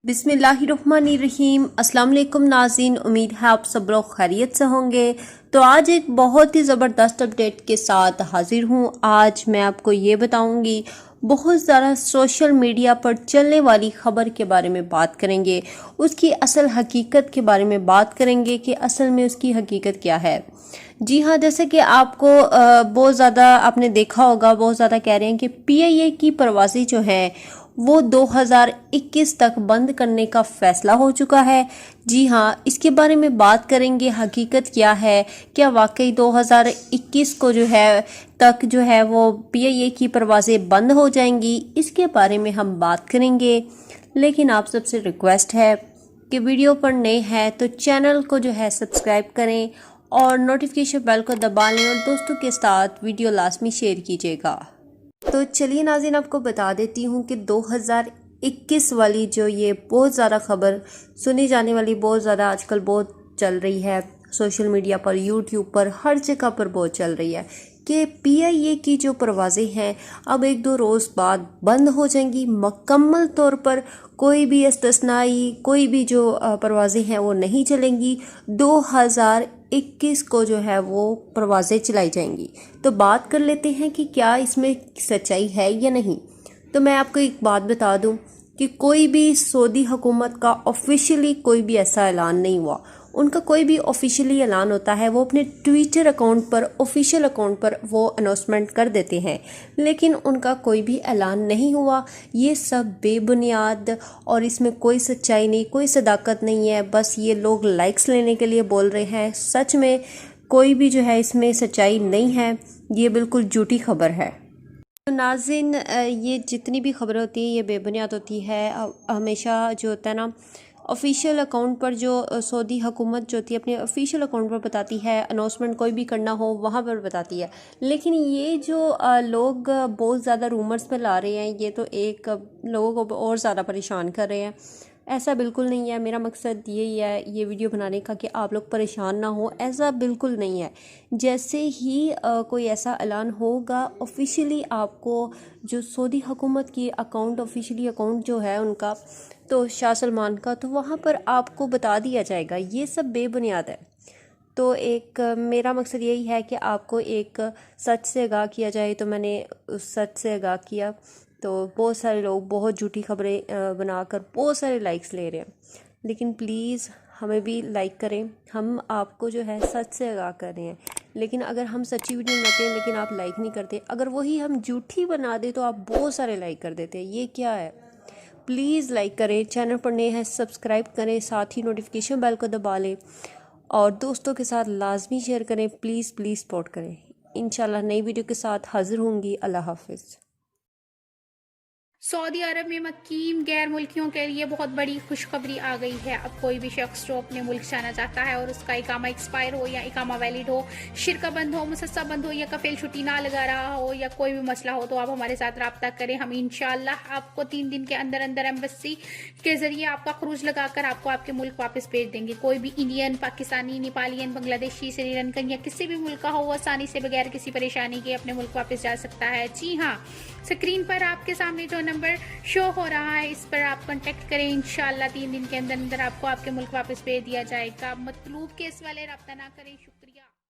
बिस्मिल्लाहिर्रहमानिर्रहीम। अस्सलाम वालेकुम नाज़रीन, उम्मीद है आप सब लोग खैरियत से होंगे। तो आज एक बहुत ही ज़बरदस्त अपडेट के साथ हाजिर हूँ। आज मैं आपको ये बताऊँगी, बहुत ज़्यादा सोशल मीडिया पर चलने वाली ख़बर के बारे में बात करेंगे, उसकी असल हकीकत के बारे में बात करेंगे कि असल में उसकी हकीकत क्या है। जी हाँ, जैसे कि आपको बहुत ज़्यादा आपने देखा होगा, बहुत ज़्यादा कह रहे हैं कि PIA की परवाज़ें जो हैं वो 2021 तक बंद करने का फैसला हो चुका है। जी हाँ, इसके बारे में बात करेंगे, हकीकत क्या है, क्या वाकई 2021 को जो है तक जो है वो PIA की परवाज़ें बंद हो जाएंगी, इसके बारे में हम बात करेंगे। लेकिन आप सबसे रिक्वेस्ट है कि वीडियो पर नए हैं तो चैनल को जो है सब्सक्राइब करें और नोटिफिकेशन बेल को दबा लें और दोस्तों के साथ वीडियो लाजमी शेयर कीजिएगा। तो चलिए नाज़रीन, आपको बता देती हूँ कि 2021 वाली जो ये बहुत ज़्यादा खबर सुनी जाने वाली, बहुत ज़्यादा आजकल बहुत चल रही है सोशल मीडिया पर, यूट्यूब पर, हर जगह पर बहुत चल रही है कि PIA की जो परवाज़ें हैं अब 1-2 रोज़ बाद बंद हो जाएंगी मुकम्मल तौर पर। कोई भी इस्तिस्नाई कोई भी जो परवाज़ें हैं वो नहीं चलेंगी। 2021 को जो है वो परवाज़ें चलाई जाएंगी। तो बात कर लेते हैं कि क्या इसमें सच्चाई है या नहीं। तो मैं आपको एक बात बता दूं कि कोई भी सऊदी हुकूमत का ऑफिशियली कोई भी ऐसा ऐलान नहीं हुआ। उनका कोई भी ऑफिशियली ऐलान होता है वो अपने ट्विटर अकाउंट पर, ऑफिशियल अकाउंट पर वो अनाउंसमेंट कर देते हैं, लेकिन उनका कोई भी ऐलान नहीं हुआ। ये सब बेबुनियाद और इसमें कोई सच्चाई नहीं, कोई सदाकत नहीं है। बस ये लोग लाइक्स लेने के लिए बोल रहे हैं। सच में कोई भी जो है इसमें सच्चाई नहीं है, ये बिल्कुल झूठी खबर है। तो नाज़रीन, ये जितनी भी खबरें होती हैं ये बेबुनियाद होती है। हमेशा जो होता है ना, ऑफिशियल अकाउंट पर जो सऊदी हुकूमत जो होती है अपने ऑफिशियल अकाउंट पर बताती है, अनाउंसमेंट कोई भी करना हो वहाँ पर बताती है। लेकिन ये जो लोग बहुत ज़्यादा रूमर्स में ला रहे हैं, ये तो एक लोगों को और ज़्यादा परेशान कर रहे हैं। ऐसा बिल्कुल नहीं है। मेरा मकसद यही है ये वीडियो बनाने का कि आप लोग परेशान ना हो, ऐसा बिल्कुल नहीं है। जैसे ही कोई ऐसा ऐलान होगा ऑफिशियली, आपको जो सऊदी हुकूमत की अकाउंट, ऑफिशियली अकाउंट जो है उनका, तो शाह सलमान का, तो वहाँ पर आपको बता दिया जाएगा। ये सब बेबुनियाद है। तो एक मेरा मकसद यही है कि आपको एक सच से आगाह किया जाए। तो मैंने उस सच से आगाह किया। तो बहुत सारे लोग बहुत झूठी खबरें बनाकर बहुत सारे लाइक्स ले रहे हैं, लेकिन प्लीज़ हमें भी लाइक करें। हम आपको जो है सच से आगाह कर रहे हैं। लेकिन अगर हम सच्ची वीडियो बनाते हैं लेकिन आप लाइक नहीं करते, अगर वही हम झूठी बना दे तो आप बहुत सारे लाइक कर देते हैं, ये क्या है। प्लीज़ लाइक करें, चैनल पर नए हैं सब्सक्राइब करें, साथ ही नोटिफिकेशन बेल को दबा लें और दोस्तों के साथ लाजमी शेयर करें। प्लीज़ प्लीज़ सपोर्ट करें। इंशाल्लाह नई वीडियो के साथ हाजिर होंगी। अल्लाह हाफिज़। सऊदी अरब में मकीम गैर मुल्कियों के लिए बहुत बड़ी खुशखबरी आ गई है। अब कोई भी शख्स जो अपने मुल्क जाना चाहता है और उसका इकामा एक्सपायर हो या इकामा वैलिड हो, शिरका बंद हो, मुसस्सा बंद हो या कफील छुट्टी ना लगा रहा हो या कोई भी मसला हो, तो आप हमारे साथ रब्ता करें। हम इंशाल्लाह आपको 3 दिन के अंदर अंदर एम्बेसी के जरिए आपका खरूज लगाकर आपको आपके मुल्क वापस भेज देंगे। कोई भी इंडियन, पाकिस्तानी, नेपालियन, बांग्लादेशी, श्रीलंकन या किसी भी मुल्क का हो, वो आसानी से बगैर किसी परेशानी के अपने मुल्क वापस जा सकता है। जी हाँ, स्क्रीन पर आपके सामने जो नंबर शो हो रहा है इस पर आप कांटेक्ट करें। इंशाल्लाह 3 दिन के अंदर अंदर आपको आपके मुल्क वापस भेज दिया जाएगा। मतलूब केस वाले रब्ता ना करें।